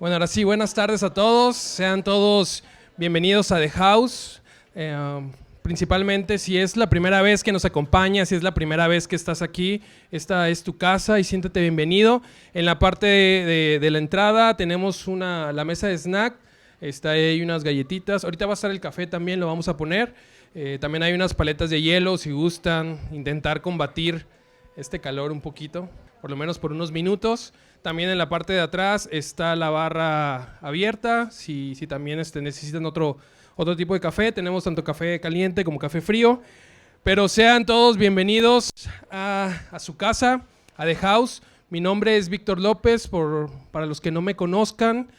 Bueno, ahora sí, buenas tardes a todos. Sean todos bienvenidos a The House. Principalmente si es la primera vez que nos acompañas, si es la primera vez que estás aquí, esta es tu casa y siéntate bienvenido. En la parte de la entrada tenemos la mesa de snack. Está ahí unas galletitas. Ahorita va a estar el café también, lo vamos a poner. También hay unas paletas de hielo si gustan intentar combatir este calor un poquito, por lo menos por unos minutos. También en la parte de atrás está la barra abierta. Si también necesitan otro tipo de café, tenemos tanto café caliente como café frío. Pero sean todos bienvenidos a su casa, a The House. Mi nombre es Víctor López, para los que no me conozcan.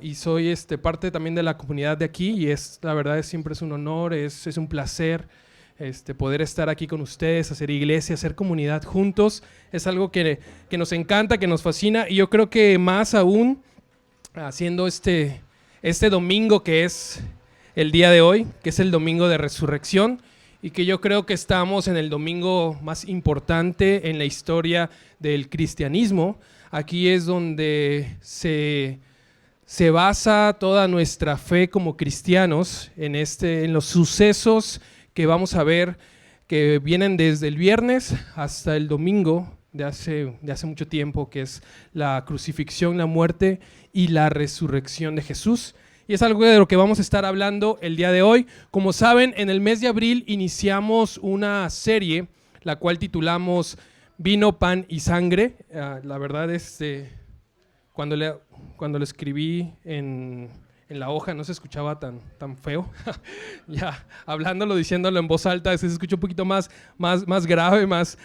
Y soy parte también de la comunidad de aquí. Y la verdad siempre es un honor, es un placer poder estar aquí con ustedes, hacer iglesia, hacer comunidad juntos. Es algo que nos encanta, que nos fascina, y yo creo que más aún haciendo este domingo que es el día de hoy, que es el domingo de resurrección, y que yo creo que estamos en el domingo más importante en la historia del cristianismo. Aquí es donde se basa toda nuestra fe como cristianos en los sucesos que vamos a ver, que vienen desde el viernes hasta el domingo de hace mucho tiempo, que es la crucifixión, la muerte y la resurrección de Jesús. Y es algo de lo que vamos a estar hablando el día de hoy. Como saben, en el mes de abril iniciamos una serie, la cual titulamos Vino, Pan y Sangre. La verdad, cuando lo escribí en la hoja no se escuchaba tan feo. Ya hablándolo, diciéndolo en voz alta, se escucha un poquito más grave, más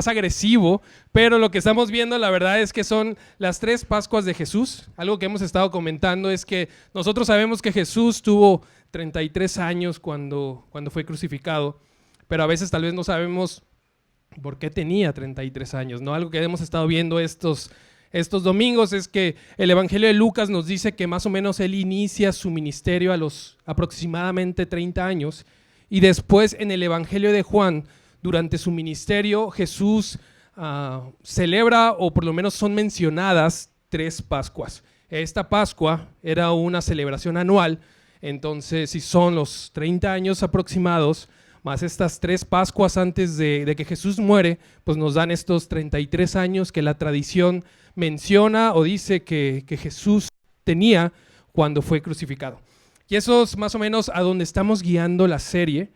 agresivo. Pero lo que estamos viendo, la verdad, es que son las 3 Pascuas de Jesús. Algo que hemos estado comentando es que nosotros sabemos que Jesús tuvo 33 años cuando fue crucificado, pero a veces tal vez no sabemos por qué tenía 33 años, ¿no? Algo que hemos estado viendo estos domingos es que el Evangelio de Lucas nos dice que más o menos él inicia su ministerio a los aproximadamente 30 años, y después en el Evangelio de Juan, durante su ministerio, Jesús celebra, o por lo menos son mencionadas, 3 Pascuas. Esta Pascua era una celebración anual, entonces si son los 30 años aproximados, más estas 3 Pascuas antes de que Jesús muere, pues nos dan estos 33 años que la tradición menciona o dice que Jesús tenía cuando fue crucificado. Y eso es más o menos a donde estamos guiando la serie.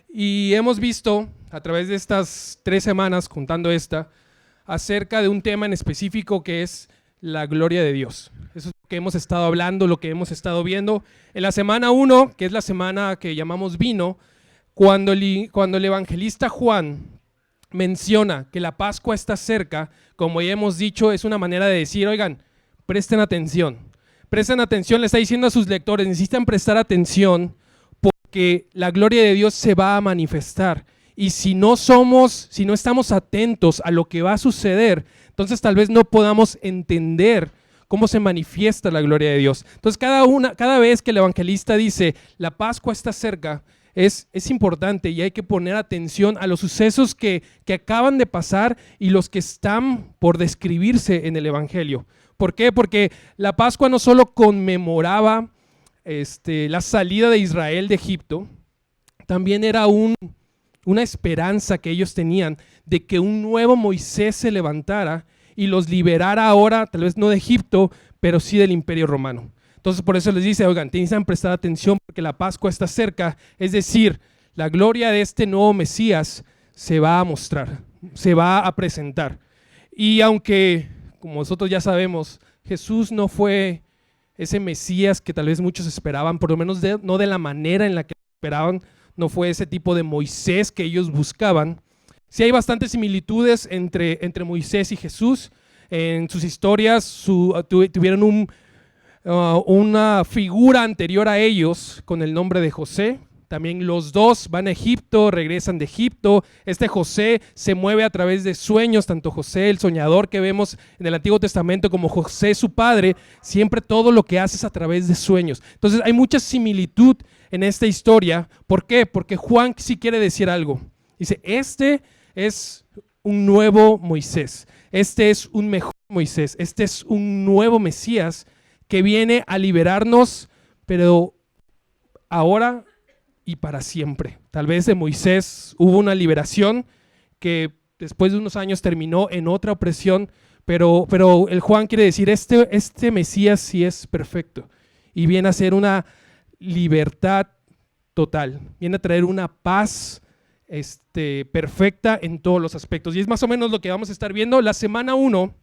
Y hemos visto a través de estas 3 semanas, contando acerca de un tema en específico que es la gloria de Dios. Eso es lo que hemos estado hablando, lo que hemos estado viendo. En la semana 1, que es la semana que llamamos Vino, cuando el evangelista Juan menciona que la Pascua está cerca, como ya hemos dicho, es una manera de decir, oigan, presten atención, le está diciendo a sus lectores, necesitan prestar atención porque la gloria de Dios se va a manifestar, y si no estamos atentos a lo que va a suceder, entonces tal vez no podamos entender cómo se manifiesta la gloria de Dios. Entonces cada vez que el evangelista dice, la Pascua está cerca, es importante, y hay que poner atención a los sucesos que acaban de pasar y los que están por describirse en el Evangelio. ¿Por qué? Porque la Pascua no solo conmemoraba la salida de Israel de Egipto, también era una esperanza que ellos tenían de que un nuevo Moisés se levantara y los liberara ahora, tal vez no de Egipto, pero sí del Imperio Romano. Entonces por eso les dice, oigan, tienen que prestar atención porque la Pascua está cerca, es decir, la gloria de este nuevo Mesías se va a mostrar, se va a presentar. Y aunque, como nosotros ya sabemos, Jesús no fue ese Mesías que tal vez muchos esperaban, por lo menos no de la manera en la que esperaban, no fue ese tipo de Moisés que ellos buscaban. Sí hay bastantes similitudes entre Moisés y Jesús. En sus historias tuvieron una figura anterior a ellos con el nombre de José. También los dos van a Egipto, regresan de Egipto. José se mueve a través de sueños, tanto José el soñador que vemos en el Antiguo Testamento como José su padre, siempre todo lo que hace es a través de sueños. Entonces hay mucha similitud en esta historia. ¿Por qué? Porque Juan sí quiere decir algo. Dice, este es un nuevo Moisés, este es un mejor Moisés, este es un nuevo Mesías que viene a liberarnos, pero ahora y para siempre. Tal vez de Moisés hubo una liberación que después de unos años terminó en otra opresión, pero el Juan quiere decir, este Mesías sí es perfecto y viene a ser una libertad total, viene a traer una paz perfecta en todos los aspectos. Y es más o menos lo que vamos a estar viendo la semana 1,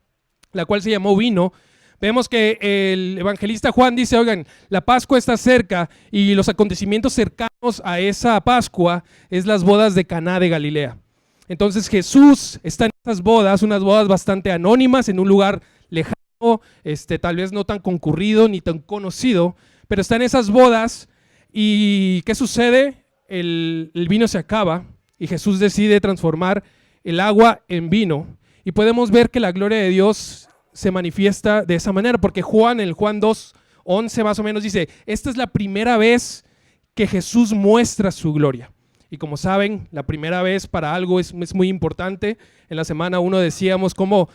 la cual se llamó Vino. Vemos que el evangelista Juan dice, oigan, la Pascua está cerca y los acontecimientos cercanos a esa Pascua es las bodas de Caná de Galilea. Entonces Jesús está en esas bodas, unas bodas bastante anónimas, en un lugar lejano, tal vez no tan concurrido ni tan conocido, pero está en esas bodas. ¿Y qué sucede? El vino se acaba y Jesús decide transformar el agua en vino. Y podemos ver que la gloria de Dios se manifiesta de esa manera, porque Juan, en el Juan 2:11 más o menos dice, esta es la primera vez que Jesús muestra su gloria. Y como saben, la primera vez para algo es muy importante. En la semana 1 decíamos cómo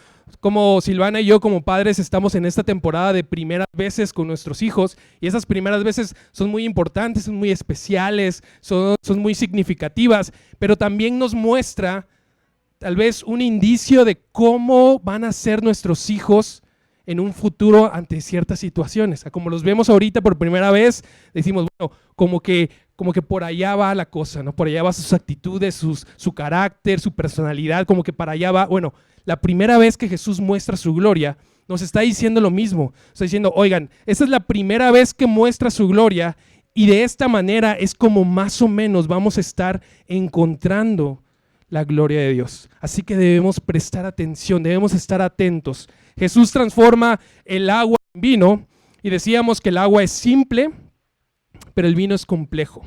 Silvana y yo como padres estamos en esta temporada de primeras veces con nuestros hijos, y esas primeras veces son muy importantes, son muy especiales, son muy significativas, pero también nos muestra tal vez un indicio de cómo van a ser nuestros hijos en un futuro ante ciertas situaciones. Como los vemos ahorita por primera vez, decimos, bueno, como que por allá va la cosa, ¿no? Por allá va sus actitudes, su carácter, su personalidad, como que para allá va. Bueno, la primera vez que Jesús muestra su gloria, nos está diciendo lo mismo. Está diciendo, oigan, esta es la primera vez que muestra su gloria y de esta manera es como más o menos vamos a estar encontrando la gloria de Dios. Así que debemos prestar atención, debemos estar atentos. Jesús transforma el agua en vino y decíamos que el agua es simple, pero el vino es complejo.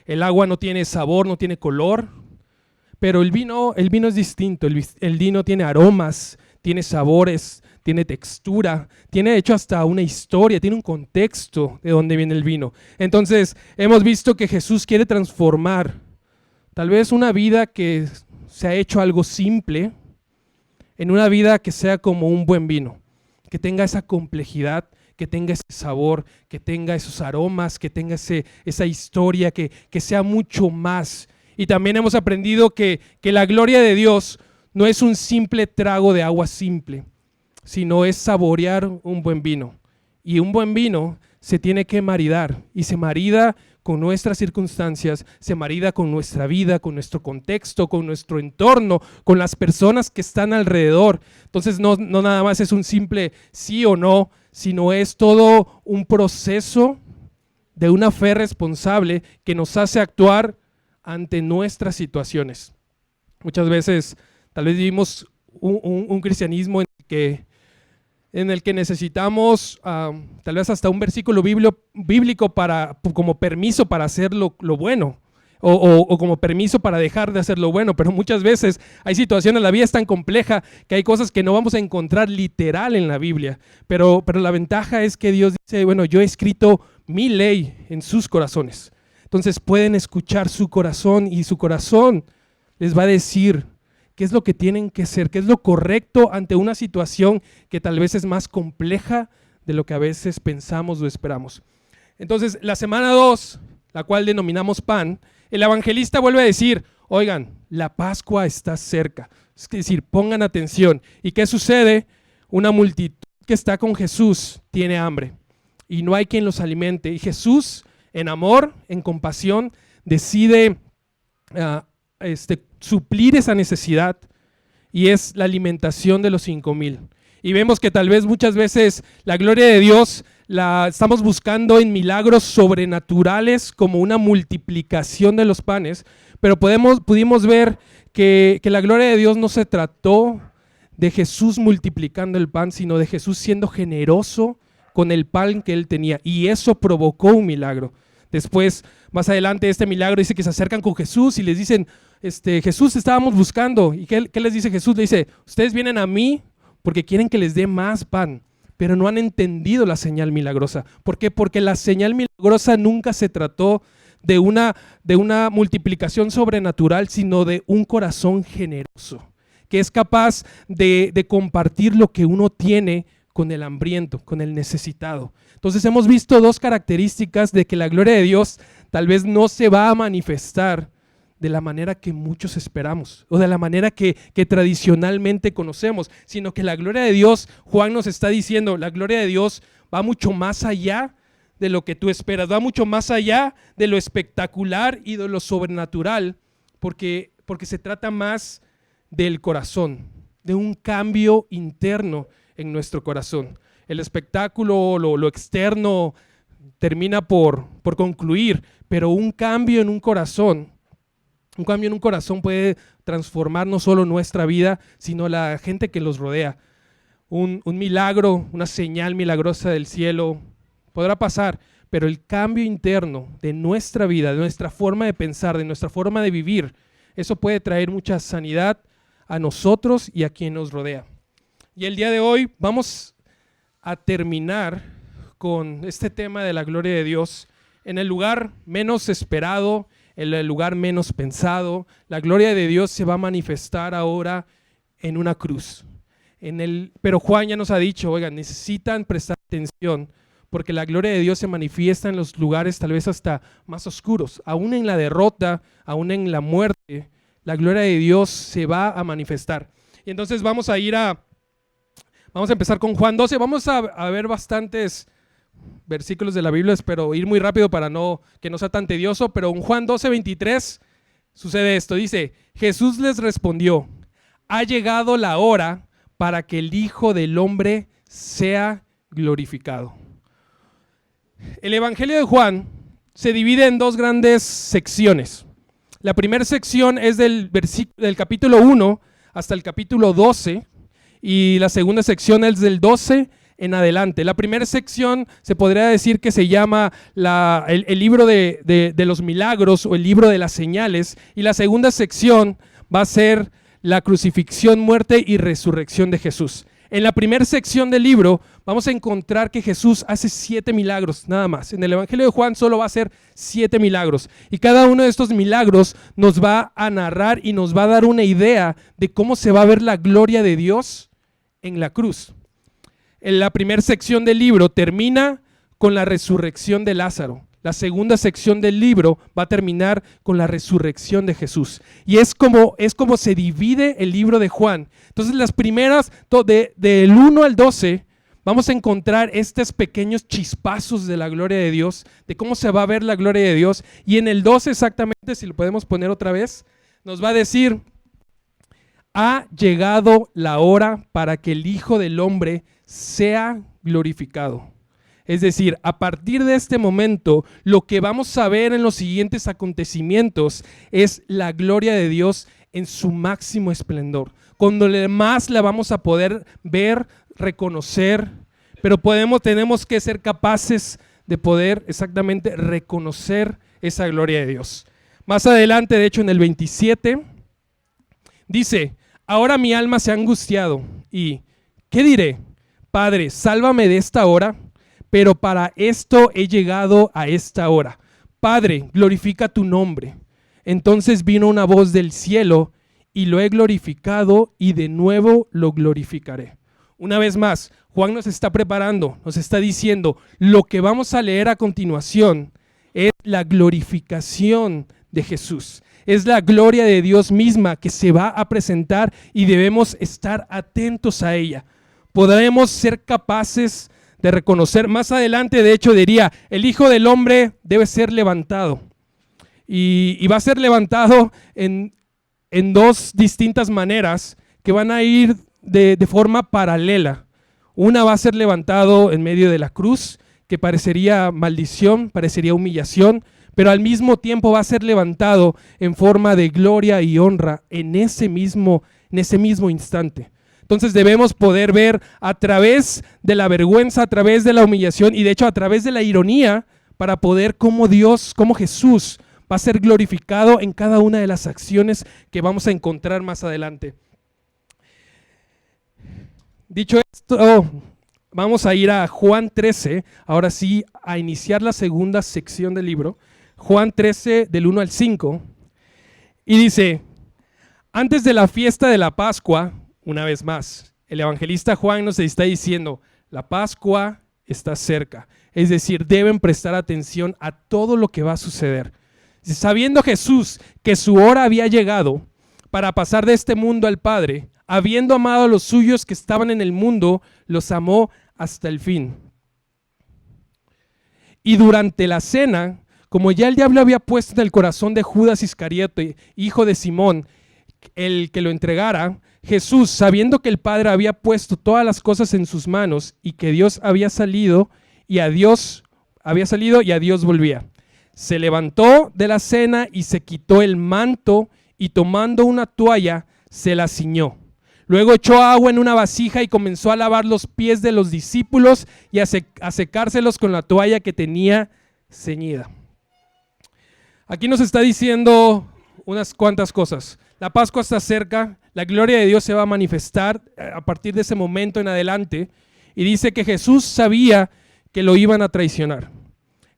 El agua no tiene sabor, no tiene color, pero el vino es distinto. El vino tiene aromas, tiene sabores, tiene textura, tiene de hecho hasta una historia, tiene un contexto de dónde viene el vino. Entonces hemos visto que Jesús quiere transformar tal vez una vida que se ha hecho algo simple en una vida que sea como un buen vino, que tenga esa complejidad, que tenga ese sabor, que tenga esos aromas, que tenga esa historia, que sea mucho más. Y también hemos aprendido que la gloria de Dios no es un simple trago de agua simple, sino es saborear un buen vino. Y un buen vino se tiene que maridar, y se marida con nuestras circunstancias, se marida con nuestra vida, con nuestro contexto, con nuestro entorno, con las personas que están alrededor. Entonces no nada más es un simple sí o no, sino es todo un proceso de una fe responsable que nos hace actuar ante nuestras situaciones. Muchas veces tal vez vivimos un cristianismo en el que necesitamos tal vez hasta un versículo bíblico como permiso para hacer lo bueno o como permiso para dejar de hacer lo bueno, pero muchas veces hay situaciones, la vida es tan compleja que hay cosas que no vamos a encontrar literal en la Biblia, pero la ventaja es que Dios dice, bueno, yo he escrito mi ley en sus corazones, entonces pueden escuchar su corazón y su corazón les va a decir qué es lo que tienen que hacer, qué es lo correcto ante una situación que tal vez es más compleja de lo que a veces pensamos o esperamos. Entonces, la semana 2, la cual denominamos pan, el evangelista vuelve a decir, oigan, la Pascua está cerca. Es decir, pongan atención. ¿Y qué sucede? Una multitud que está con Jesús tiene hambre y no hay quien los alimente. Y Jesús, en amor, en compasión, decide suplir esa necesidad, y es la alimentación de los 5,000. Y vemos que tal vez muchas veces la gloria de Dios la estamos buscando en milagros sobrenaturales como una multiplicación de los panes, pero pudimos ver que la gloria de Dios no se trató de Jesús multiplicando el pan, sino de Jesús siendo generoso con el pan que él tenía, y eso provocó un milagro. Después, más adelante, este milagro dice que se acercan con Jesús y les dicen, Jesús, te estábamos buscando. ¿Y qué les dice Jesús? Le dice, ustedes vienen a mí porque quieren que les dé más pan, pero no han entendido la señal milagrosa. ¿Por qué? Porque la señal milagrosa nunca se trató de una multiplicación sobrenatural, sino de un corazón generoso, que es capaz de compartir lo que uno tiene con el hambriento, con el necesitado. Entonces hemos visto dos características de que la gloria de Dios tal vez no se va a manifestar de la manera que muchos esperamos o de la manera que tradicionalmente conocemos, sino que la gloria de Dios, Juan nos está diciendo, la gloria de Dios va mucho más allá de lo que tú esperas, va mucho más allá de lo espectacular y de lo sobrenatural, porque se trata más del corazón, de un cambio interno en nuestro corazón. El espectáculo, lo externo termina por concluir, pero un cambio en un corazón puede transformar no solo nuestra vida, sino la gente que los rodea. Un milagro, una señal milagrosa del cielo podrá pasar, pero el cambio interno de nuestra vida, de nuestra forma de pensar, de nuestra forma de vivir, eso puede traer mucha sanidad a nosotros y a quien nos rodea. Y el día de hoy vamos a terminar con este tema de la gloria de Dios en el lugar menos esperado, en el lugar menos pensado. La gloria de Dios se va a manifestar ahora en una cruz. Pero Juan ya nos ha dicho, oigan, necesitan prestar atención porque la gloria de Dios se manifiesta en los lugares tal vez hasta más oscuros. Aún en la derrota, aún en la muerte, la gloria de Dios se va a manifestar. Y entonces vamos a empezar con Juan 12. Vamos a ver bastantes versículos de la Biblia, espero ir muy rápido para que no sea tan tedioso, pero en Juan 12:23 sucede esto, dice, Jesús les respondió, ha llegado la hora para que el Hijo del Hombre sea glorificado. El Evangelio de Juan se divide en dos grandes secciones. La primera sección es del capítulo 1 hasta el capítulo 12 y la segunda sección es del 12 en adelante. La primera sección se podría decir que se llama el libro de los milagros o el libro de las señales, y la segunda sección va a ser la crucifixión, muerte y resurrección de Jesús. En la primera sección del libro vamos a encontrar que Jesús hace 7 milagros nada más. En el Evangelio de Juan solo va a hacer 7 milagros y cada uno de estos milagros nos va a narrar y nos va a dar una idea de cómo se va a ver la gloria de Dios en la cruz. En la primera sección del libro termina con la resurrección de Lázaro. La segunda sección del libro va a terminar con la resurrección de Jesús. Y es como se divide el libro de Juan. Entonces las primeras, del 1 al 12, vamos a encontrar estos pequeños chispazos de la gloria de Dios, de cómo se va a ver la gloria de Dios. Y en el 12 exactamente, si lo podemos poner otra vez, nos va a decir, ha llegado la hora para que el Hijo del Hombre sea glorificado. Es decir, a partir de este momento, lo que vamos a ver en los siguientes acontecimientos es la gloria de Dios en su máximo esplendor. Cuando más la vamos a poder ver, reconocer, pero tenemos que ser capaces de poder exactamente reconocer esa gloria de Dios. Más adelante, de hecho, en el 27, dice, ahora mi alma se ha angustiado y, ¿qué diré? Padre, sálvame de esta hora. Pero para esto he llegado a esta hora. Padre, glorifica tu nombre. Entonces vino una voz del cielo y lo he glorificado y de nuevo lo glorificaré. Una vez más, Juan nos está preparando, nos está diciendo, lo que vamos a leer a continuación es la glorificación de Jesús. Es la gloria de Dios misma que se va a presentar y debemos estar atentos a ella. Podremos ser capaces de reconocer. Más adelante, de hecho, diría, el Hijo del Hombre debe ser levantado. Y va a ser levantado en dos distintas maneras que van a ir de forma paralela. Una va a ser levantado en medio de la cruz, que parecería maldición, parecería humillación, pero al mismo tiempo va a ser levantado en forma de gloria y honra en ese mismo instante. Entonces debemos poder ver a través de la vergüenza, a través de la humillación y de hecho a través de la ironía para poder cómo Jesús va a ser glorificado en cada una de las acciones que vamos a encontrar más adelante. Dicho esto, vamos a ir a Juan 13, ahora sí a iniciar la segunda sección del libro. Juan 13 del 1 al 5 y dice, antes de la fiesta de la Pascua, una vez más, el evangelista Juan nos está diciendo, La Pascua está cerca. Es decir, deben prestar atención a todo lo que va a suceder. Sabiendo Jesús que su hora había llegado para pasar de este mundo al Padre, habiendo amado a los suyos que estaban en el mundo, los amó hasta el fin. Y durante la cena, como ya el diablo había puesto en el corazón de Judas Iscariote, hijo de Simón, el que lo entregara, Jesús, sabiendo que el Padre había puesto todas las cosas en sus manos y que Dios había salido y a Dios volvía, se levantó de la cena y se quitó el manto y tomando una toalla se la ciñó. Luego echó agua en una vasija y comenzó a lavar los pies de los discípulos y a secárselos con la toalla que tenía ceñida. Aquí nos está diciendo unas cuantas cosas. La Pascua está cerca, la gloria de Dios se va a manifestar a partir de ese momento en adelante. Y dice que Jesús sabía que lo iban a traicionar.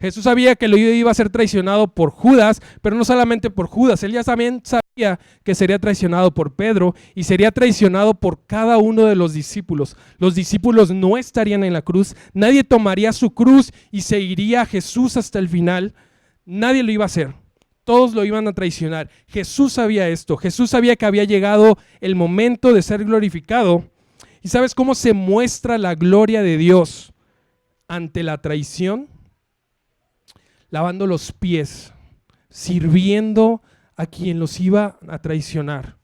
Jesús sabía que lo iba a ser traicionado por Judas, pero no solamente por Judas. Él ya también sabía que sería traicionado por Pedro y sería traicionado por cada uno de los discípulos. Los discípulos no estarían en la cruz, nadie tomaría su cruz y seguiría a Jesús hasta el final. Nadie lo iba a hacer. Todos lo iban a traicionar. Jesús sabía esto. Jesús sabía que había llegado el momento de ser glorificado. ¿Y sabes cómo se muestra la gloria de Dios ante la traición? Lavando los pies, sirviendo a quien los iba a traicionar,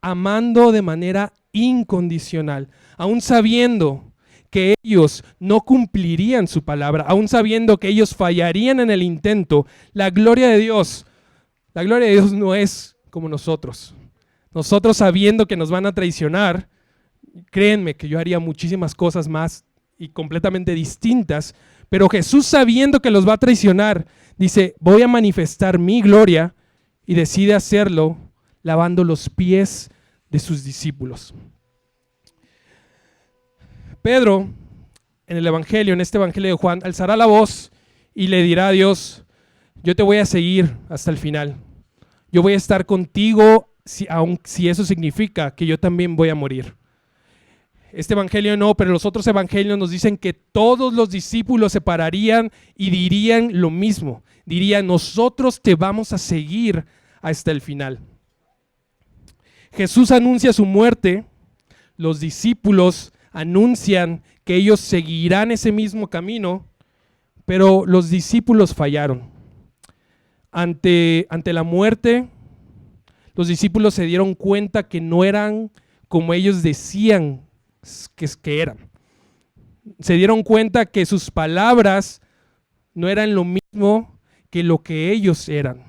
amando de manera incondicional, aún sabiendo que ellos no cumplirían su palabra, aún sabiendo que ellos fallarían en el intento. La gloria de Dios no es como nosotros. Nosotros sabiendo que nos van a traicionar, créanme que yo haría muchísimas cosas más y completamente distintas, pero Jesús sabiendo que los va a traicionar, dice, voy a manifestar mi gloria y decide hacerlo lavando los pies de sus discípulos. Pedro, en este evangelio de Juan, alzará la voz y le dirá a Dios, yo te voy a seguir hasta el final. Yo voy a estar contigo, aun si eso significa que yo también voy a morir. Este evangelio no, pero los otros evangelios nos dicen que todos los discípulos se pararían y dirían lo mismo. Dirían, nosotros te vamos a seguir hasta el final. Jesús anuncia su muerte, los discípulos anuncian que ellos seguirán ese mismo camino, pero los discípulos fallaron. Ante la muerte, los discípulos se dieron cuenta que no eran como ellos decían que eran. Se dieron cuenta que sus palabras no eran lo mismo que lo que ellos eran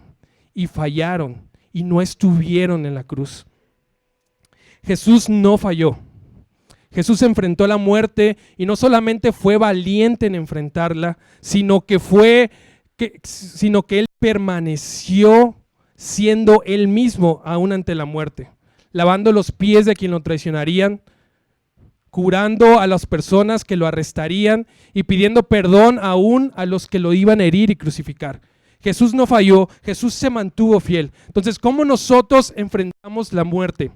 y fallaron y no estuvieron en la cruz. Jesús no falló. Jesús enfrentó la muerte y no solamente fue valiente en enfrentarla, sino que Él permaneció siendo Él mismo aún ante la muerte, lavando los pies de quien lo traicionarían, curando a las personas que lo arrestarían y pidiendo perdón aún a los que lo iban a herir y crucificar. Jesús no falló, Jesús se mantuvo fiel. Entonces, ¿cómo nosotros enfrentamos la muerte?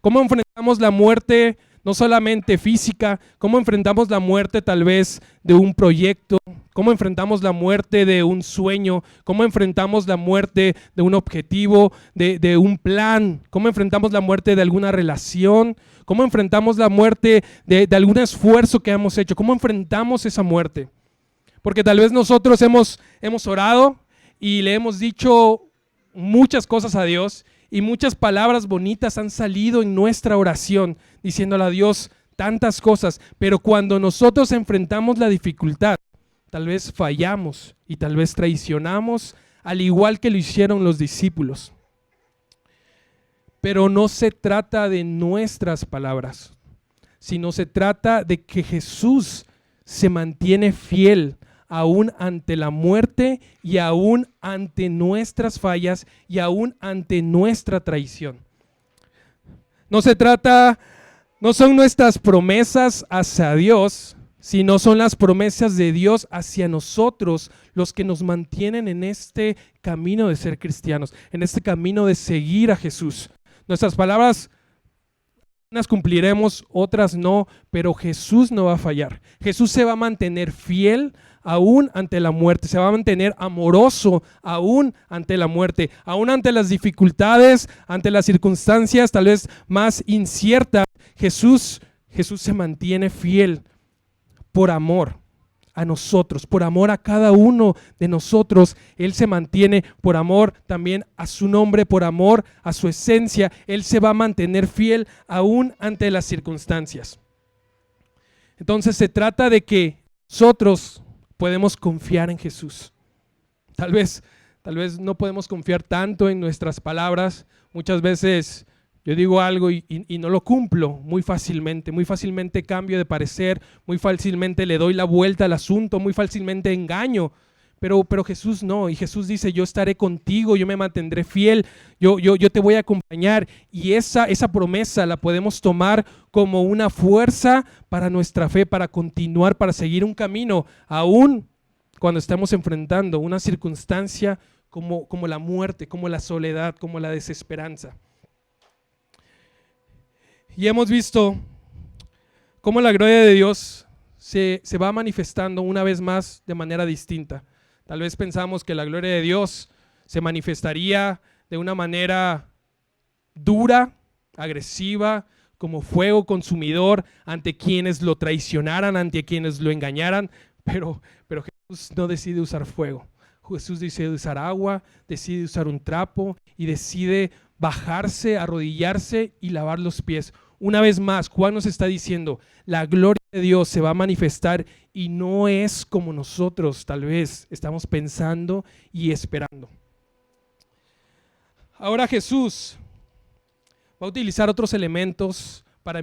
¿Cómo enfrentamos la muerte no solamente física? ¿Cómo enfrentamos la muerte tal vez de un proyecto? ¿Cómo enfrentamos la muerte de un sueño? ¿Cómo enfrentamos la muerte de un objetivo, de un plan? ¿Cómo enfrentamos la muerte de alguna relación? ¿Cómo enfrentamos la muerte de algún esfuerzo que hemos hecho? ¿Cómo enfrentamos esa muerte? Porque tal vez nosotros hemos orado y le hemos dicho muchas cosas a Dios y muchas palabras bonitas han salido en nuestra oración diciéndole a Dios tantas cosas, pero cuando nosotros enfrentamos la dificultad, tal vez fallamos y tal vez traicionamos al igual que lo hicieron los discípulos. Pero no se trata de nuestras palabras, sino se trata de que Jesús se mantiene fiel aún ante la muerte y aún ante nuestras fallas y aún ante nuestra traición. No son nuestras promesas hacia Dios, sino son las promesas de Dios hacia nosotros los que nos mantienen en este camino de ser cristianos, en este camino de seguir a Jesús. Nuestras palabras unas cumpliremos, otras no, pero Jesús no va a fallar. Jesús se va a mantener fiel aún ante la muerte, se va a mantener amoroso aún ante la muerte, aún ante las dificultades, ante las circunstancias tal vez más inciertas. Jesús se mantiene fiel por amor a nosotros, por amor a cada uno de nosotros. Él se mantiene por amor también a su nombre, por amor a su esencia. Él se va a mantener fiel aún ante las circunstancias. Entonces se trata de que nosotros podemos confiar en Jesús. Tal vez no podemos confiar tanto en nuestras palabras. Muchas veces yo digo algo y no lo cumplo muy fácilmente cambio de parecer, muy fácilmente le doy la vuelta al asunto, muy fácilmente engaño, pero Jesús no, y Jesús dice, yo estaré contigo, yo me mantendré fiel, yo te voy a acompañar, y esa promesa la podemos tomar como una fuerza para nuestra fe, para continuar, para seguir un camino, aún cuando estemos enfrentando una circunstancia como la muerte, como la soledad, como la desesperanza. Y hemos visto cómo la gloria de Dios se va manifestando una vez más de manera distinta. Tal vez pensamos que la gloria de Dios se manifestaría de una manera dura, agresiva, como fuego consumidor ante quienes lo traicionaran, ante quienes lo engañaran, pero Jesús no decide usar fuego. Jesús decide usar agua, decide usar un trapo y decide bajarse, arrodillarse y lavar los pies. Una vez más, Juan nos está diciendo, la gloria de Dios se va a manifestar y no es como nosotros tal vez estamos pensando y esperando. Ahora Jesús va a utilizar otros elementos para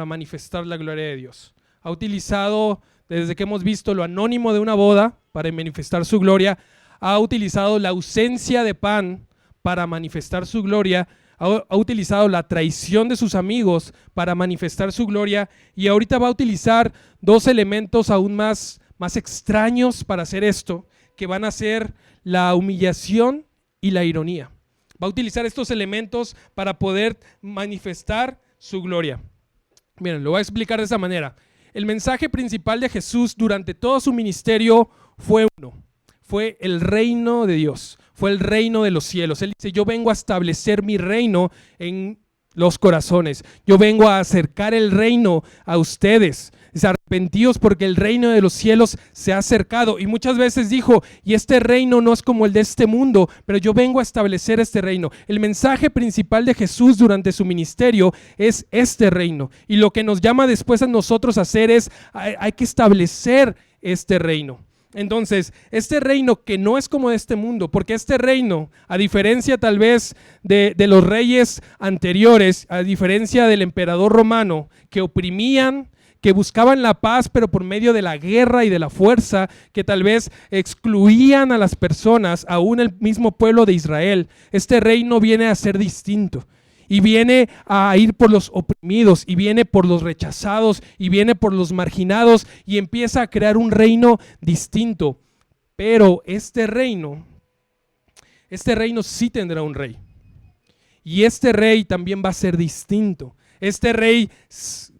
manifestar la gloria de Dios. Ha utilizado, desde que hemos visto lo anónimo de una boda para manifestar su gloria, ha utilizado la ausencia de pan para manifestar su gloria, ha utilizado la traición de sus amigos para manifestar su gloria, y ahorita va a utilizar dos elementos aún más extraños para hacer esto, que van a ser la humillación y la ironía. Va a utilizar estos elementos para poder manifestar su gloria. Miren, lo voy a explicar de esa manera. El mensaje principal de Jesús durante todo su ministerio fue uno. Fue el reino de Dios, fue el reino de los cielos. Él dice, yo vengo a establecer mi reino en los corazones. Yo vengo a acercar el reino a ustedes. Dice, arrepentíos porque el reino de los cielos se ha acercado. Y muchas veces dijo, y este reino no es como el de este mundo, pero yo vengo a establecer este reino. El mensaje principal de Jesús durante su ministerio es este reino. Y lo que nos llama después a nosotros a hacer es, hay que establecer este reino. Entonces, este reino que no es como de este mundo, porque este reino, a diferencia tal vez de los reyes anteriores, a diferencia del emperador romano, que oprimían, que buscaban la paz, pero por medio de la guerra y de la fuerza, que tal vez excluían a las personas, aún el mismo pueblo de Israel, este reino viene a ser distinto. Y viene a ir por los oprimidos, y viene por los rechazados, y viene por los marginados, y empieza a crear un reino distinto. Pero este reino sí tendrá un rey. Y este rey también va a ser distinto. Este rey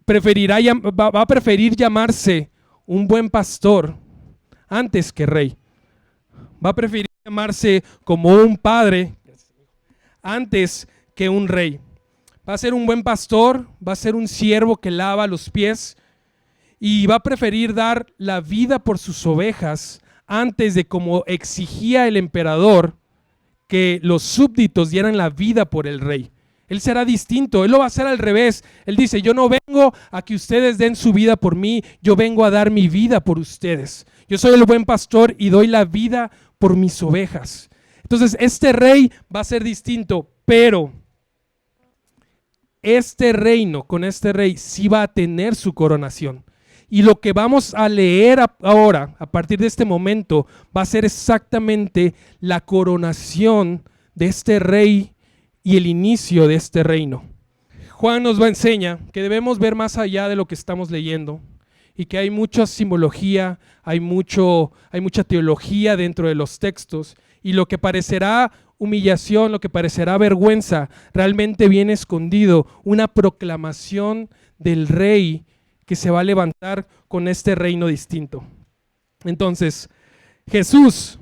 va a preferir llamarse un buen pastor antes que rey. Va a preferir llamarse como un padre antes que un rey. Va a ser un buen pastor, va a ser un siervo que lava los pies y va a preferir dar la vida por sus ovejas antes de, como exigía el emperador, que los súbditos dieran la vida por el rey. Él será distinto, él lo va a hacer al revés. Él dice, yo no vengo a que ustedes den su vida por mí, yo vengo a dar mi vida por ustedes. Yo soy el buen pastor y doy la vida por mis ovejas. Entonces este rey va a ser distinto, pero este reino, con este rey, sí va a tener su coronación. Y lo que vamos a leer ahora, a partir de este momento, va a ser exactamente la coronación de este rey y el inicio de este reino. Juan nos enseña que debemos ver más allá de lo que estamos leyendo y que hay mucha simbología, hay mucha teología dentro de los textos, y lo que parecerá humillación, lo que parecerá vergüenza, realmente viene escondido una proclamación del rey que se va a levantar con este reino distinto. Entonces, Jesús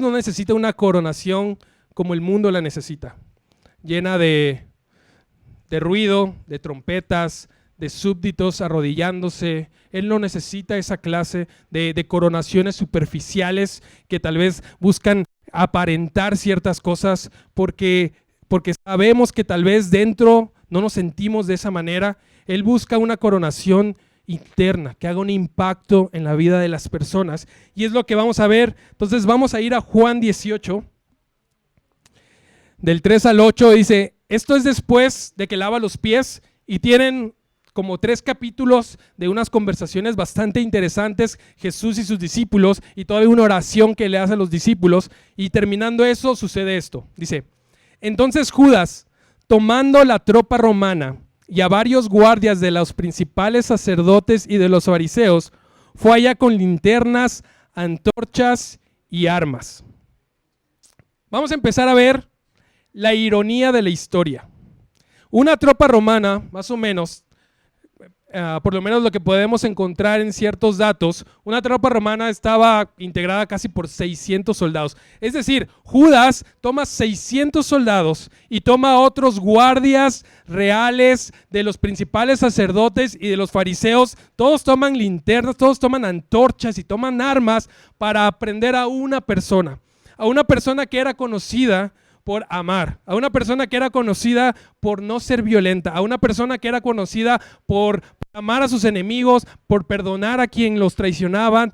no necesita una coronación como el mundo la necesita, llena de ruido, de trompetas, de súbditos arrodillándose. Él no necesita esa clase de coronaciones superficiales que tal vez buscan aparentar ciertas cosas porque sabemos que tal vez dentro no nos sentimos de esa manera. Él busca una coronación interna, que haga un impacto en la vida de las personas. Y es lo que vamos a ver. Entonces vamos a ir a Juan 18, del 3 al 8, dice, esto es después de que lava los pies, y tienen como 3 capítulos de unas conversaciones bastante interesantes, Jesús y sus discípulos, y todavía una oración que le hace a los discípulos, y terminando eso sucede esto. Dice, entonces Judas, tomando la tropa romana y a varios guardias de los principales sacerdotes y de los fariseos, fue allá con linternas, antorchas y armas. Vamos a empezar a ver la ironía de la historia. Una tropa romana, más o menos, por lo menos lo que podemos encontrar en ciertos datos, una tropa romana estaba integrada casi por 600 soldados. Es decir, Judas toma 600 soldados y toma otros guardias reales de los principales sacerdotes y de los fariseos. Todos toman linternas, todos toman antorchas y toman armas para prender a una persona que era conocida por amar, a una persona que era conocida por no ser violenta, a una persona que era conocida por amar a sus enemigos, por perdonar a quien los traicionaban.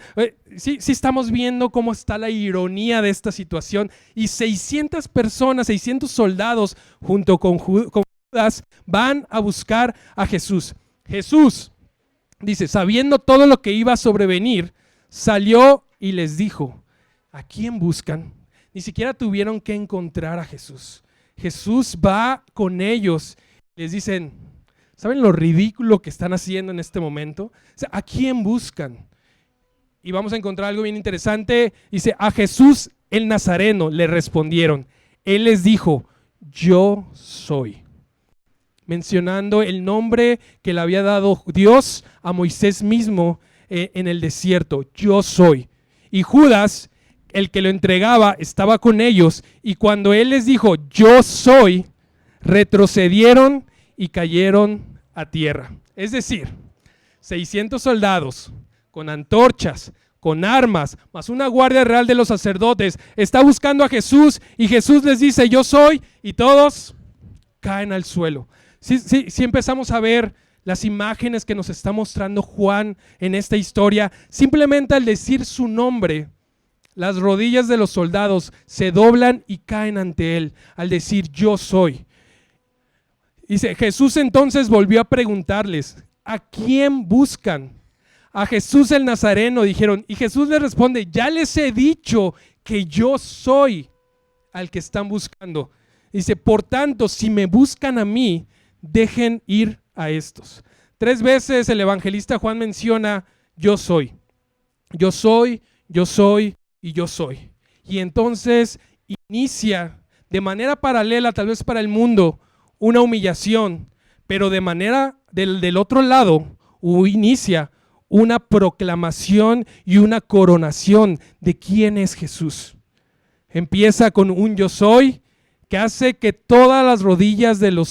Sí estamos viendo cómo está la ironía de esta situación. Y 600 personas, 600 soldados junto con Judas van a buscar a Jesús. Jesús, dice, sabiendo todo lo que iba a sobrevenir, salió y les dijo, ¿a quién buscan? Ni siquiera tuvieron que encontrar a Jesús. Jesús va con ellos. Les dicen, ¿saben lo ridículo que están haciendo en este momento? O sea, ¿a quién buscan? Y vamos a encontrar algo bien interesante. Dice, a Jesús el Nazareno le respondieron. Él les dijo, yo soy. Mencionando el nombre que le había dado Dios a Moisés mismo en el desierto. Yo soy. Y Judas, el que lo entregaba, estaba con ellos, y cuando él les dijo, yo soy, retrocedieron y cayeron a tierra. Es decir, 600 soldados con antorchas, con armas, más una guardia real de los sacerdotes, está buscando a Jesús, y Jesús les dice, yo soy, y todos caen al suelo. Sí empezamos a ver las imágenes que nos está mostrando Juan en esta historia. Simplemente al decir su nombre, las rodillas de los soldados se doblan y caen ante él al decir yo soy. Dice, Jesús entonces volvió a preguntarles, ¿a quién buscan? A Jesús el Nazareno, dijeron. Y Jesús les responde, ya les he dicho que yo soy al que están buscando. Dice, por tanto, si me buscan a mí, dejen ir a estos. 3 veces el evangelista Juan menciona yo soy. Yo soy, yo soy y yo soy. Y entonces inicia de manera paralela, tal vez para el mundo, una humillación, pero de manera del otro lado inicia una proclamación y una coronación de quién es Jesús. Empieza con un yo soy que hace que todas las rodillas de los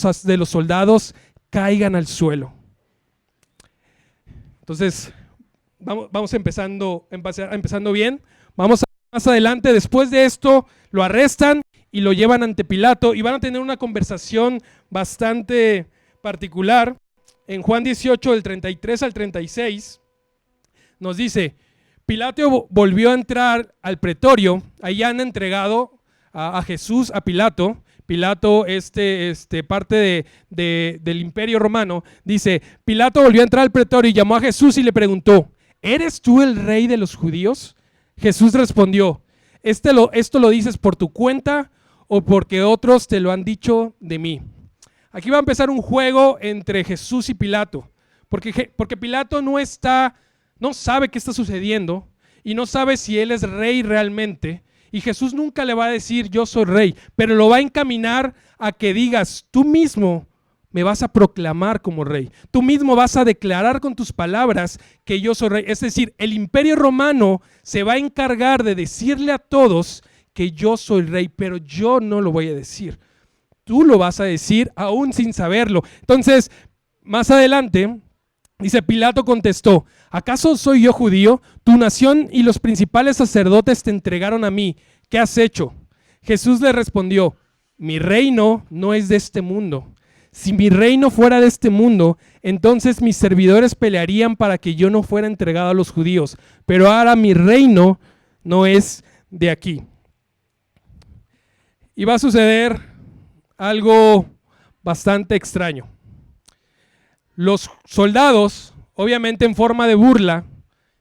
soldados caigan al suelo. Entonces, vamos empezando bien. Vamos más adelante. Después de esto, lo arrestan y lo llevan ante Pilato y van a tener una conversación bastante particular. En Juan 18, del 33 al 36, nos dice, Pilato volvió a entrar al pretorio. Ahí han entregado a Jesús a Pilato. Pilato, parte del Imperio Romano. Dice, Pilato volvió a entrar al pretorio y llamó a Jesús y le preguntó, ¿eres tú el rey de los judíos? Jesús respondió, ¿esto lo dices por tu cuenta o porque otros te lo han dicho de mí? Aquí va a empezar un juego entre Jesús y Pilato, porque Pilato no sabe qué está sucediendo y no sabe si él es rey realmente. Y Jesús nunca le va a decir yo soy rey, pero lo va a encaminar a que digas tú mismo me vas a proclamar como rey. Tú mismo vas a declarar con tus palabras que yo soy rey. Es decir, el imperio romano se va a encargar de decirle a todos que yo soy rey, pero yo no lo voy a decir. Tú lo vas a decir aún sin saberlo. Entonces, más adelante, dice, Pilato contestó, ¿acaso soy yo judío? Tu nación y los principales sacerdotes te entregaron a mí. ¿Qué has hecho? Jesús le respondió, mi reino no es de este mundo. Si mi reino fuera de este mundo, entonces mis servidores pelearían para que yo no fuera entregado a los judíos. Pero ahora mi reino no es de aquí. Y va a suceder algo bastante extraño. Los soldados, obviamente en forma de burla,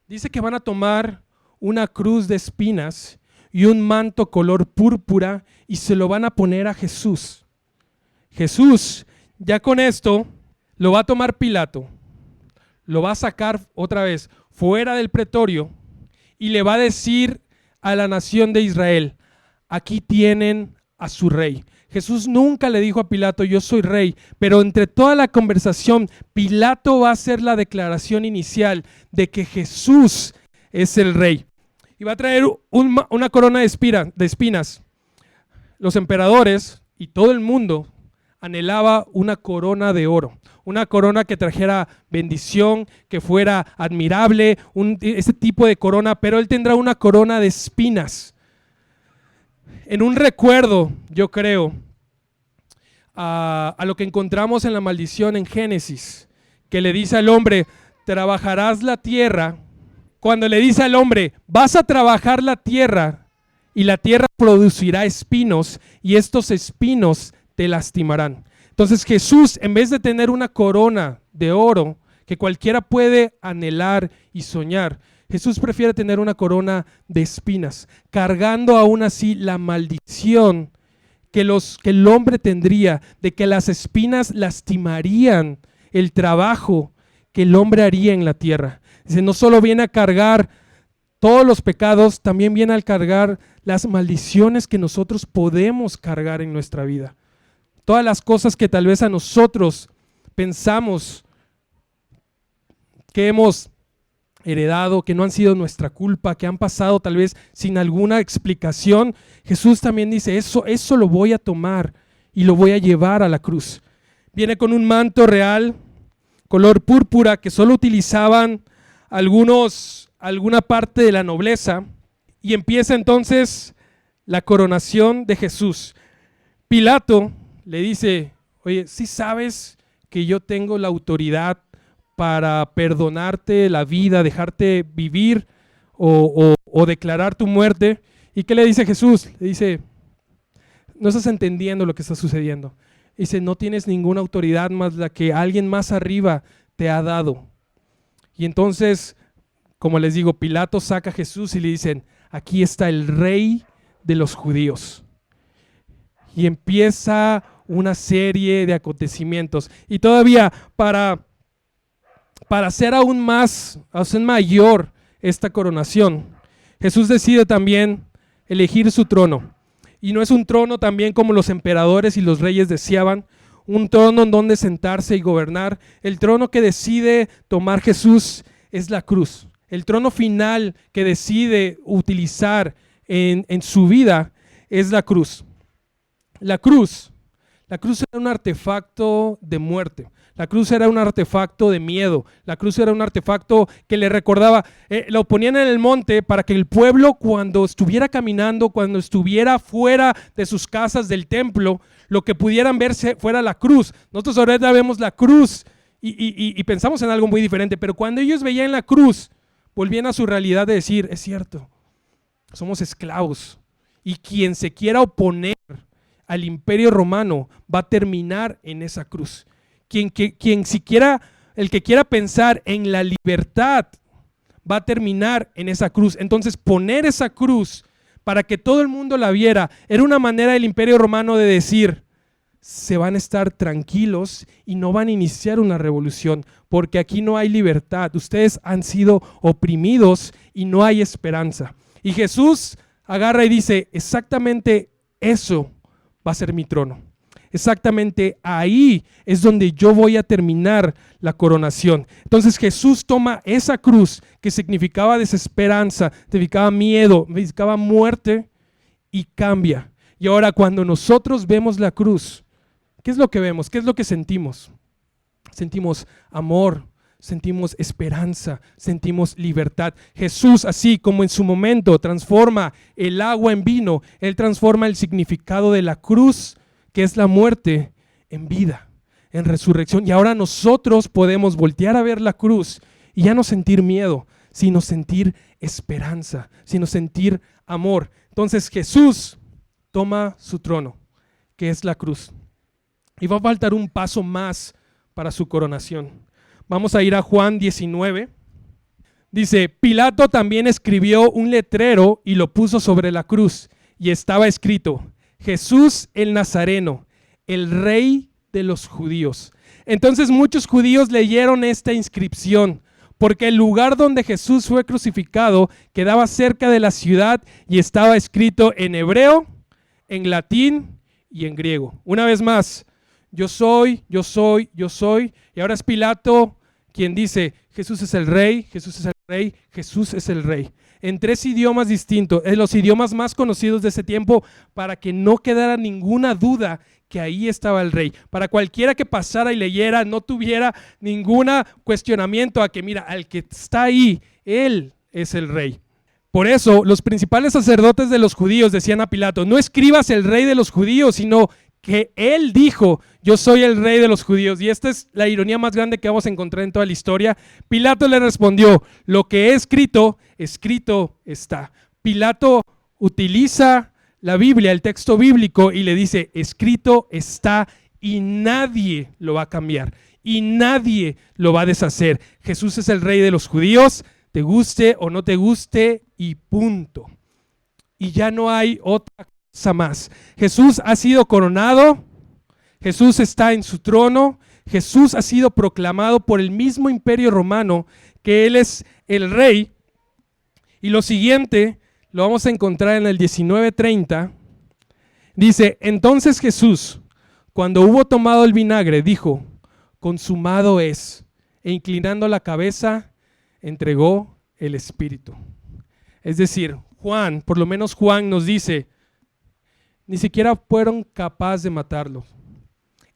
dice que van a tomar una cruz de espinas y un manto color púrpura y se lo van a poner a Jesús. Jesús, ya con esto, lo va a tomar Pilato, lo va a sacar otra vez fuera del pretorio y le va a decir a la nación de Israel, aquí tienen a su rey. Jesús nunca le dijo a Pilato, yo soy rey, pero entre toda la conversación, Pilato va a hacer la declaración inicial de que Jesús es el rey. Y va a traer una corona de espinas. Los emperadores y todo el mundo anhelaba una corona de oro, una corona que trajera bendición, que fuera admirable, ese tipo de corona, pero él tendrá una corona de espinas. En un recuerdo, yo creo, a lo que encontramos en la maldición en Génesis, que le dice al hombre, trabajarás la tierra. Cuando le dice al hombre, vas a trabajar la tierra y la tierra producirá espinos y estos espinos te lastimarán. Entonces Jesús, en vez de tener una corona de oro que cualquiera puede anhelar y soñar, Jesús prefiere tener una corona de espinas, cargando aún así la maldición que el hombre tendría, de que las espinas lastimarían el trabajo que el hombre haría en la tierra. Dice, no solo viene a cargar todos los pecados, también viene a cargar las maldiciones que nosotros podemos cargar en nuestra vida. Todas las cosas que tal vez a nosotros pensamos que hemos heredado, que no han sido nuestra culpa, que han pasado tal vez sin alguna explicación. Jesús también dice, eso lo voy a tomar y lo voy a llevar a la cruz. Viene con un manto real, color púrpura, que solo utilizaban alguna parte de la nobleza, y empieza entonces la coronación de Jesús. Pilato le dice, oye, ¿sí sabes que yo tengo la autoridad para perdonarte la vida, dejarte vivir o declarar tu muerte? ¿Y qué le dice Jesús? Le dice, no estás entendiendo lo que está sucediendo. Dice, no tienes ninguna autoridad más la que alguien más arriba te ha dado. Y entonces, como les digo, Pilato saca a Jesús y le dicen, aquí está el rey de los judíos. Y empieza una serie de acontecimientos. Y todavía para hacer aún mayor esta coronación, Jesús decide también elegir su trono. Y no es un trono también como los emperadores y los reyes deseaban, un trono en donde sentarse y gobernar. El trono que decide tomar Jesús es la cruz. El trono final que decide utilizar en su vida es la cruz. La cruz era un artefacto de muerte. La cruz era un artefacto de miedo. La cruz era un artefacto que le recordaba, lo ponían en el monte para que el pueblo, cuando estuviera caminando, cuando estuviera fuera de sus casas del templo, lo que pudieran verse fuera la cruz. Nosotros ahora vemos la cruz y pensamos en algo muy diferente, pero cuando ellos veían la cruz, volvían a su realidad de decir, es cierto, somos esclavos. Y quien se quiera oponer al imperio romano va a terminar en esa cruz. El que quiera pensar en la libertad va a terminar en esa cruz. Entonces poner esa cruz para que todo el mundo la viera era una manera del imperio romano de decir, se van a estar tranquilos y no van a iniciar una revolución porque aquí no hay libertad, ustedes han sido oprimidos y no hay esperanza. Y Jesús agarra y dice, exactamente eso va a ser mi trono. Exactamente ahí es donde yo voy a terminar la coronación. Entonces Jesús toma esa cruz que significaba desesperanza, significaba miedo, significaba muerte y cambia. Y ahora cuando nosotros vemos la cruz, ¿qué es lo que vemos? ¿Qué es lo que sentimos? Sentimos amor, sentimos esperanza, sentimos libertad. Jesús, así como en su momento transforma el agua en vino, Él transforma el significado de la cruz, que es la muerte, en vida, en resurrección. Y ahora nosotros podemos voltear a ver la cruz y ya no sentir miedo, sino sentir esperanza, sino sentir amor. Entonces Jesús toma su trono, que es la cruz. Y va a faltar un paso más para su coronación. Vamos a ir a Juan 19. Dice, Pilato también escribió un letrero y lo puso sobre la cruz. Y estaba escrito, Jesús el Nazareno, el Rey de los judíos. Entonces muchos judíos leyeron esta inscripción, porque el lugar donde Jesús fue crucificado quedaba cerca de la ciudad y estaba escrito en hebreo, en latín y en griego. Una vez más, yo soy, yo soy, yo soy. Y ahora es Pilato quien dice, Jesús es el Rey, Jesús es el Rey, Jesús es el Rey. En 3 idiomas distintos, en los idiomas más conocidos de ese tiempo, para que no quedara ninguna duda que ahí estaba el Rey. Para cualquiera que pasara y leyera, no tuviera ningún cuestionamiento a que mira, al que está ahí, Él es el Rey. Por eso los principales sacerdotes de los judíos decían a Pilato, no escribas el Rey de los judíos, sino que Él dijo, yo soy el Rey de los judíos. Y esta es la ironía más grande que vamos a encontrar en toda la historia. Pilato le respondió, lo que he escrito, escrito está. Pilato utiliza la Biblia, el texto bíblico, y le dice, escrito está, y nadie lo va a cambiar, y nadie lo va a deshacer. Jesús es el Rey de los judíos, te guste o no te guste, y punto. Y ya no hay otra cosa más. Jesús ha sido coronado, Jesús está en su trono, Jesús ha sido proclamado por el mismo imperio romano que Él es el Rey. Y lo siguiente lo vamos a encontrar en el 19:30. Dice, entonces Jesús, cuando hubo tomado el vinagre, dijo, consumado es, e inclinando la cabeza, entregó el Espíritu. Es decir, Juan, por lo menos Juan nos dice, ni siquiera fueron capaces de matarlo.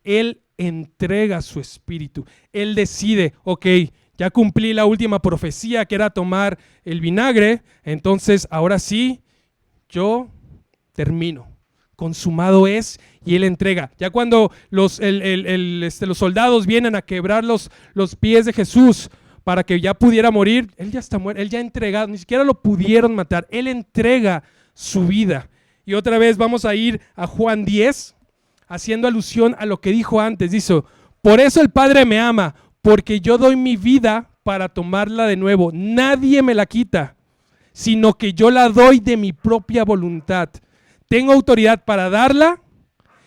Él entrega su espíritu. Él decide, ok, ya cumplí la última profecía que era tomar el vinagre, entonces ahora sí, yo termino. Consumado es, y Él entrega. Ya cuando los soldados vienen a quebrar los pies de Jesús para que ya pudiera morir, Él ya está muerto, Él ya ha entregado, ni siquiera lo pudieron matar. Él entrega su vida. Y otra vez vamos a ir a Juan 10, haciendo alusión a lo que dijo antes. Dice, por eso el Padre me ama, porque yo doy mi vida para tomarla de nuevo. Nadie me la quita, sino que yo la doy de mi propia voluntad. Tengo autoridad para darla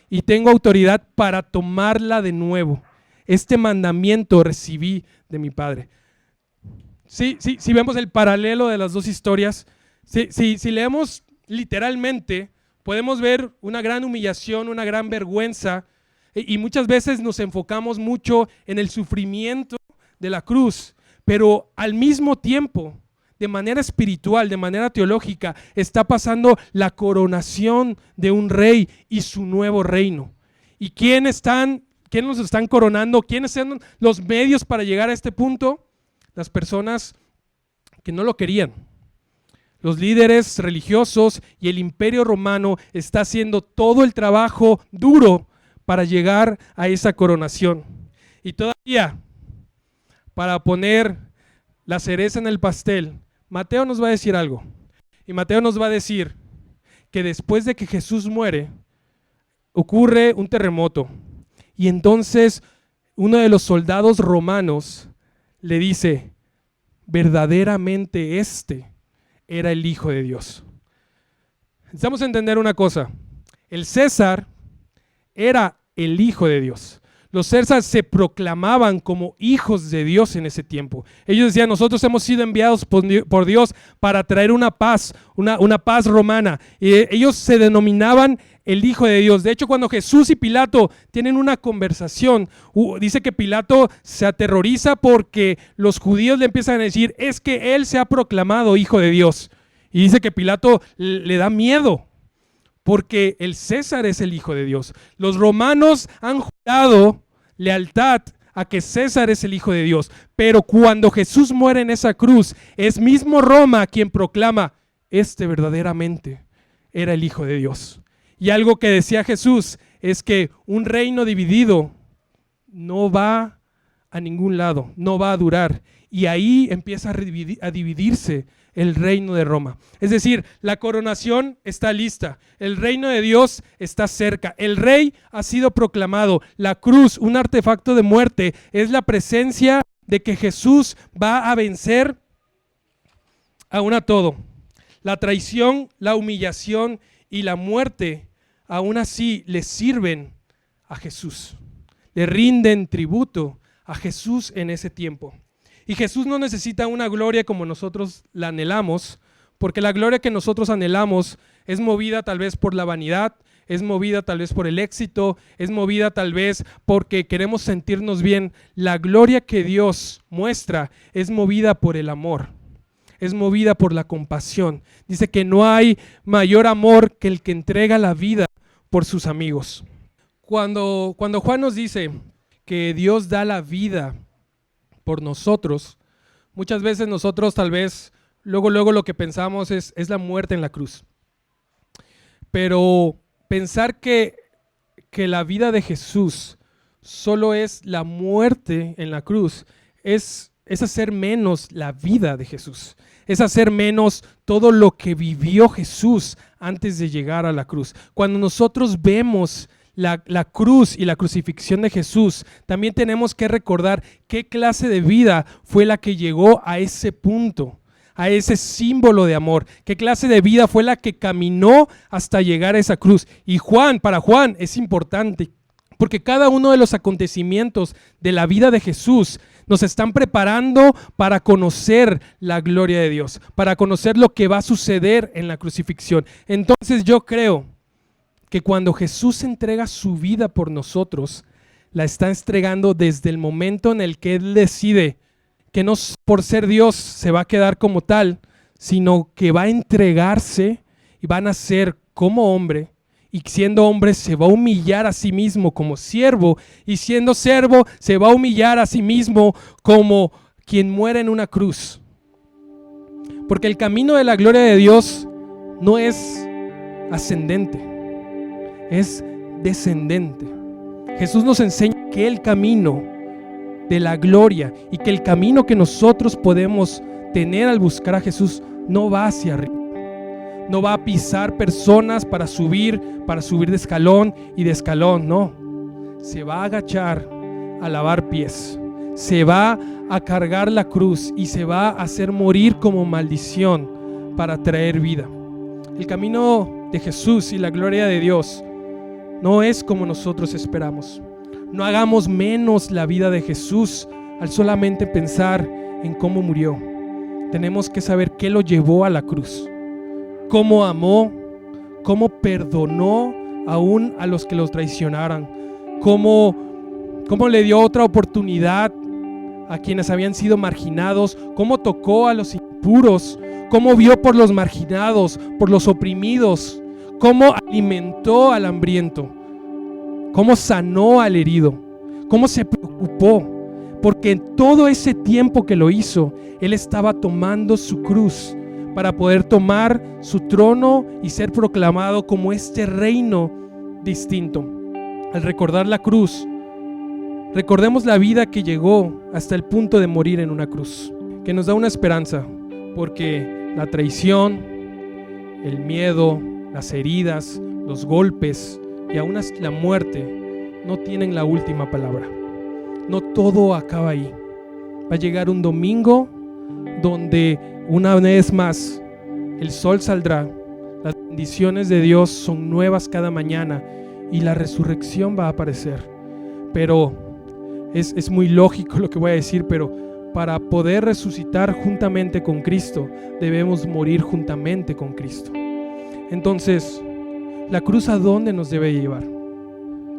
y tengo autoridad para tomarla de nuevo. Este mandamiento recibí de mi Padre. Sí, si vemos el paralelo de las dos historias, si leemos literalmente, podemos ver una gran humillación, una gran vergüenza, y muchas veces nos enfocamos mucho en el sufrimiento de la cruz, pero al mismo tiempo, de manera espiritual, de manera teológica, está pasando la coronación de un rey y su nuevo reino. ¿Y quiénes nos están coronando? ¿Quiénes son los medios para llegar a este punto? Las personas que no lo querían. Los líderes religiosos y el imperio romano está haciendo todo el trabajo duro para llegar a esa coronación. Y todavía, para poner la cereza en el pastel, Mateo nos va a decir algo. Y Mateo nos va a decir que después de que Jesús muere, ocurre un terremoto. Y entonces uno de los soldados romanos le dice, verdaderamente este era el Hijo de Dios. Necesitamos entender una cosa. El César era el Hijo de Dios. Los Césares se proclamaban como hijos de Dios en ese tiempo. Ellos decían, nosotros hemos sido enviados por Dios para traer una paz romana. Y ellos se denominaban el Hijo de Dios. De hecho, cuando Jesús y Pilato tienen una conversación, dice que Pilato se aterroriza porque los judíos le empiezan a decir, es que él se ha proclamado Hijo de Dios. Y dice que Pilato le da miedo, porque el César es el Hijo de Dios. Los romanos han jurado lealtad a que César es el Hijo de Dios. Pero cuando Jesús muere en esa cruz, es mismo Roma quien proclama, este verdaderamente era el Hijo de Dios. Y algo que decía Jesús es que un reino dividido no va a ningún lado, no va a durar. Y ahí empieza a dividirse el reino de Roma. Es decir, la coronación está lista, el reino de Dios está cerca, el rey ha sido proclamado, la cruz, un artefacto de muerte, es la presencia de que Jesús va a vencer aún a todo. La traición, la humillación y la muerte aún así le sirven a Jesús, le rinden tributo a Jesús en ese tiempo. Y Jesús no necesita una gloria como nosotros la anhelamos, porque la gloria que nosotros anhelamos es movida tal vez por la vanidad, es movida tal vez por el éxito, es movida tal vez porque queremos sentirnos bien. La gloria que Dios muestra es movida por el amor, es movida por la compasión. Dice que no hay mayor amor que el que entrega la vida por sus amigos. Cuando Juan nos dice que Dios da la vida por nosotros, muchas veces nosotros tal vez luego lo que pensamos es la muerte en la cruz. Pero pensar que la vida de Jesús solo es la muerte en la cruz es hacer menos la vida de Jesús, es hacer menos todo lo que vivió Jesús antes de llegar a la cruz. Cuando nosotros vemos la cruz y la crucifixión de Jesús, también tenemos que recordar qué clase de vida fue la que llegó a ese punto, a ese símbolo de amor, qué clase de vida fue la que caminó hasta llegar a esa cruz. Y para Juan es importante, porque cada uno de los acontecimientos de la vida de Jesús nos están preparando para conocer la gloria de Dios, para conocer lo que va a suceder en la crucifixión. Entonces yo creo que cuando Jesús entrega su vida por nosotros, la está entregando desde el momento en el que Él decide que no por ser Dios se va a quedar como tal, sino que va a entregarse y va a nacer como hombre, y siendo hombre se va a humillar a sí mismo como siervo, y siendo siervo se va a humillar a sí mismo como quien muere en una cruz. Porque el camino de la gloria de Dios no es ascendente, es descendente. Jesús nos enseña que el camino de la gloria y que el camino que nosotros podemos tener al buscar a Jesús no va hacia arriba, no va a pisar personas para subir de escalón y de escalón, no. Se va a agachar a lavar pies, se va a cargar la cruz y se va a hacer morir como maldición para traer vida. El camino de Jesús y la gloria de Dios no es como nosotros esperamos. No hagamos menos la vida de Jesús al solamente pensar en cómo murió. Tenemos que saber qué lo llevó a la cruz, cómo amó, cómo perdonó aún a los que los traicionaran, cómo le dio otra oportunidad a quienes habían sido marginados, cómo tocó a los impuros, cómo vio por los marginados, por los oprimidos, cómo alimentó al hambriento, cómo sanó al herido, cómo se preocupó, porque en todo ese tiempo que lo hizo, Él estaba tomando su cruz para poder tomar su trono y ser proclamado como este reino distinto. Al recordar la cruz, recordemos la vida que llegó hasta el punto de morir en una cruz, que nos da una esperanza, porque la traición, el miedo, las heridas, los golpes y aún la muerte no tienen la última palabra. No todo acaba ahí. Va a llegar un domingo donde una vez más el sol saldrá, las bendiciones de Dios son nuevas cada mañana y la resurrección va a aparecer. Pero es muy lógico lo que voy a decir, pero para poder resucitar juntamente con Cristo, debemos morir juntamente con Cristo. Entonces, ¿la cruz a dónde nos debe llevar?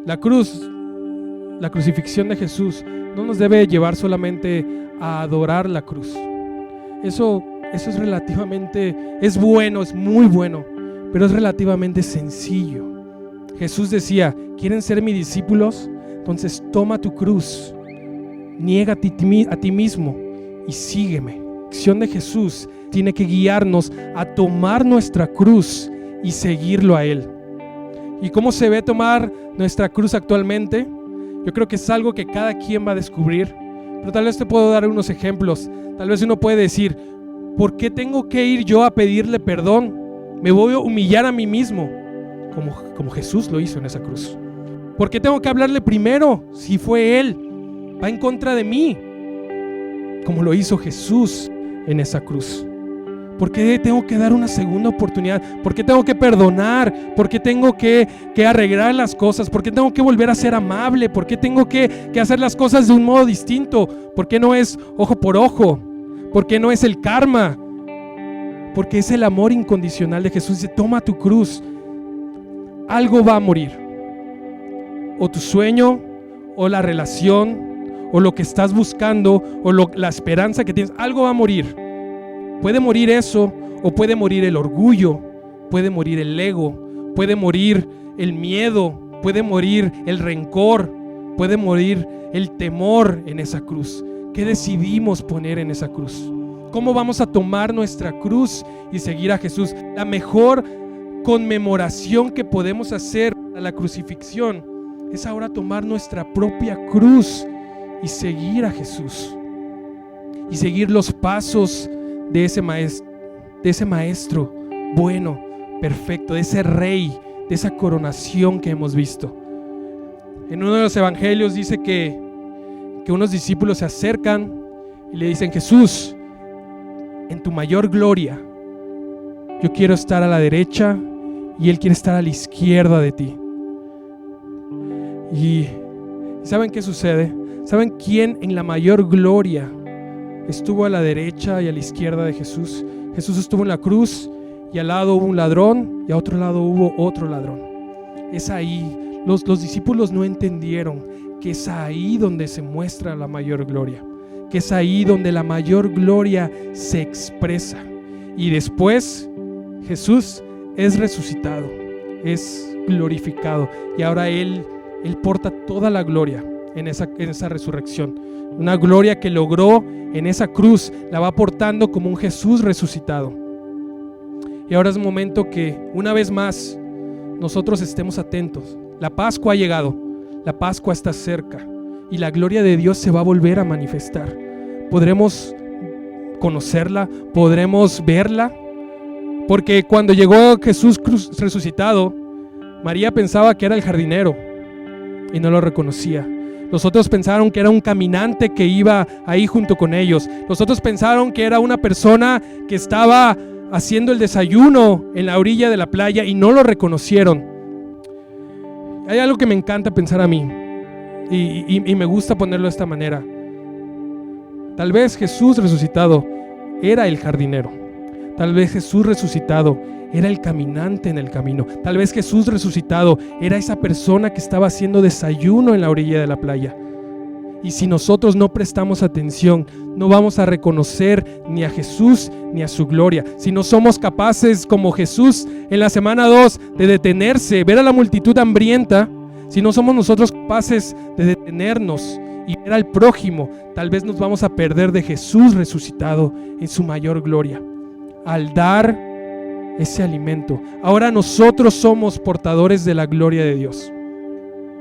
La cruz, la crucifixión de Jesús, no nos debe llevar solamente a adorar la cruz. Eso es relativamente, es bueno, es muy bueno, pero es relativamente sencillo. Jesús decía: ¿quieren ser mis discípulos? Entonces toma tu cruz, niégate a ti mismo y sígueme. La acción de Jesús tiene que guiarnos a tomar nuestra cruz y seguirlo a Él. ¿Y cómo se ve tomar nuestra cruz actualmente? Yo creo que es algo que cada quien va a descubrir, pero tal vez te puedo dar unos ejemplos. Tal vez uno puede decir: ¿por qué tengo que ir yo a pedirle perdón? Me voy a humillar a mí mismo, como Jesús lo hizo en esa cruz. ¿Por qué tengo que hablarle primero si fue Él? Va en contra de mí, como lo hizo Jesús en esa cruz. ¿Por qué tengo que dar una segunda oportunidad? ¿Por qué tengo que perdonar? ¿Por qué tengo que arreglar las cosas? ¿Por qué tengo que volver a ser amable? ¿Por qué tengo que hacer las cosas de un modo distinto? ¿Por qué no es ojo por ojo? ¿Por qué no es el karma? Porque es el amor incondicional de Jesús. Dice: toma tu cruz. Algo va a morir. O tu sueño, o la relación, o lo que estás buscando, o la esperanza que tienes. Algo va a morir. Puede morir eso, o puede morir el orgullo, puede morir el ego, puede morir el miedo, puede morir el rencor, puede morir el temor en esa cruz. ¿Qué decidimos poner en esa cruz? ¿Cómo vamos a tomar nuestra cruz y seguir a Jesús? La mejor conmemoración que podemos hacer a la crucifixión es ahora tomar nuestra propia cruz y seguir a Jesús, y seguir los pasos de ese maestro bueno, perfecto, de ese rey, de esa coronación que hemos visto. En uno de los evangelios dice que unos discípulos se acercan y le dicen: Jesús, en tu mayor gloria, yo quiero estar a la derecha y Él quiere estar a la izquierda de ti. Y ¿saben qué sucede? ¿Saben quién en la mayor gloria estuvo a la derecha y a la izquierda de Jesús? Jesús estuvo en la cruz y al lado hubo un ladrón y a otro lado hubo otro ladrón. Es ahí. Los discípulos no entendieron que es ahí donde se muestra la mayor gloria, que es ahí donde la mayor gloria se expresa. Y después Jesús es resucitado, es glorificado, y ahora Él porta toda la gloria en esa resurrección. Una gloria que logró en esa cruz, la va portando como un Jesús resucitado. Y ahora es momento que una vez más nosotros estemos atentos. La Pascua ha llegado, la Pascua está cerca y la gloria de Dios se va a volver a manifestar. Podremos conocerla, podremos verla, porque cuando llegó Jesús resucitado, María pensaba que era el jardinero y no lo reconocía. Los otros pensaron que era un caminante que iba ahí junto con ellos. Los otros pensaron que era una persona que estaba haciendo el desayuno en la orilla de la playa y no lo reconocieron. Hay algo que me encanta pensar a mí y me gusta ponerlo de esta manera. Tal vez Jesús resucitado era el jardinero. Tal vez Jesús resucitado era el caminante en el camino. Tal vez Jesús resucitado era esa persona que estaba haciendo desayuno en la orilla de la playa. Y si nosotros no prestamos atención, no vamos a reconocer ni a Jesús ni a su gloria. Si no somos capaces, como Jesús en la semana 2, de detenerse, ver a la multitud hambrienta, si no somos nosotros capaces de detenernos y ver al prójimo, tal vez nos vamos a perder de Jesús resucitado en su mayor gloria. Al dar ese alimento, ahora nosotros somos portadores de la gloria de Dios.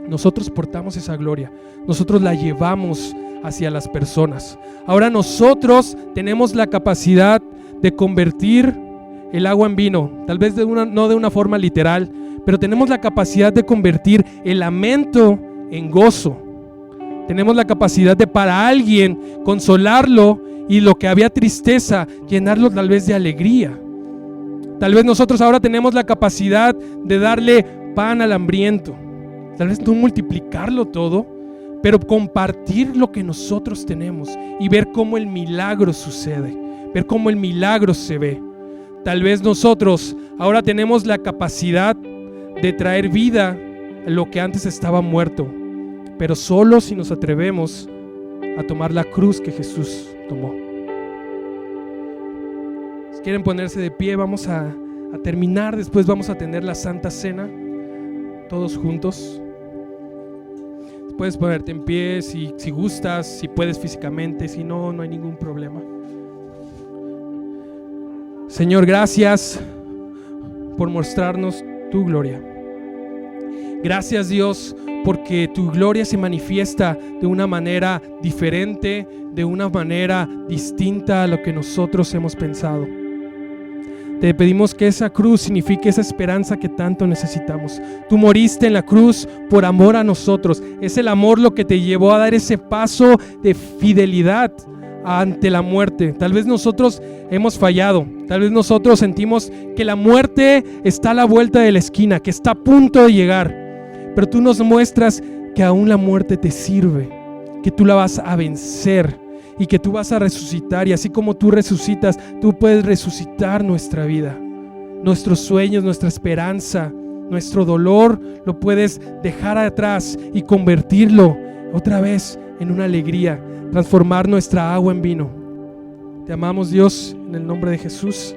Nosotros portamos esa gloria, nosotros la llevamos hacia las personas. Ahora nosotros tenemos la capacidad de convertir el agua en vino, tal vez no de una forma literal, pero tenemos la capacidad de convertir el lamento en gozo. Tenemos la capacidad de, para alguien, consolarlo, y lo que había tristeza, llenarlo tal vez de alegría. Tal vez nosotros ahora tenemos la capacidad de darle pan al hambriento. Tal vez no multiplicarlo todo, pero compartir lo que nosotros tenemos y ver cómo el milagro sucede, ver cómo el milagro se ve. Tal vez nosotros ahora tenemos la capacidad de traer vida a lo que antes estaba muerto, pero solo si nos atrevemos a tomar la cruz que Jesús tomó. Si quieren ponerse de pie, vamos a terminar. Después vamos a tener la Santa Cena todos juntos. Puedes ponerte en pie si gustas, si puedes físicamente, si no, no hay ningún problema. Señor, gracias por mostrarnos tu gloria. Gracias, Dios, porque tu gloria se manifiesta de una manera diferente, de una manera distinta a lo que nosotros hemos pensado. Te pedimos que esa cruz signifique esa esperanza que tanto necesitamos. Tú moriste en la cruz por amor a nosotros. Es el amor lo que te llevó a dar ese paso de fidelidad ante la muerte. Tal vez nosotros hemos fallado. Tal vez nosotros sentimos que la muerte está a la vuelta de la esquina, que está a punto de llegar. Pero tú nos muestras que aún la muerte te sirve, que tú la vas a vencer y que tú vas a resucitar, y así como tú resucitas, tú puedes resucitar nuestra vida, nuestros sueños, nuestra esperanza, nuestro dolor, lo puedes dejar atrás y convertirlo otra vez en una alegría, transformar nuestra agua en vino. Te amamos, Dios, en el nombre de Jesús.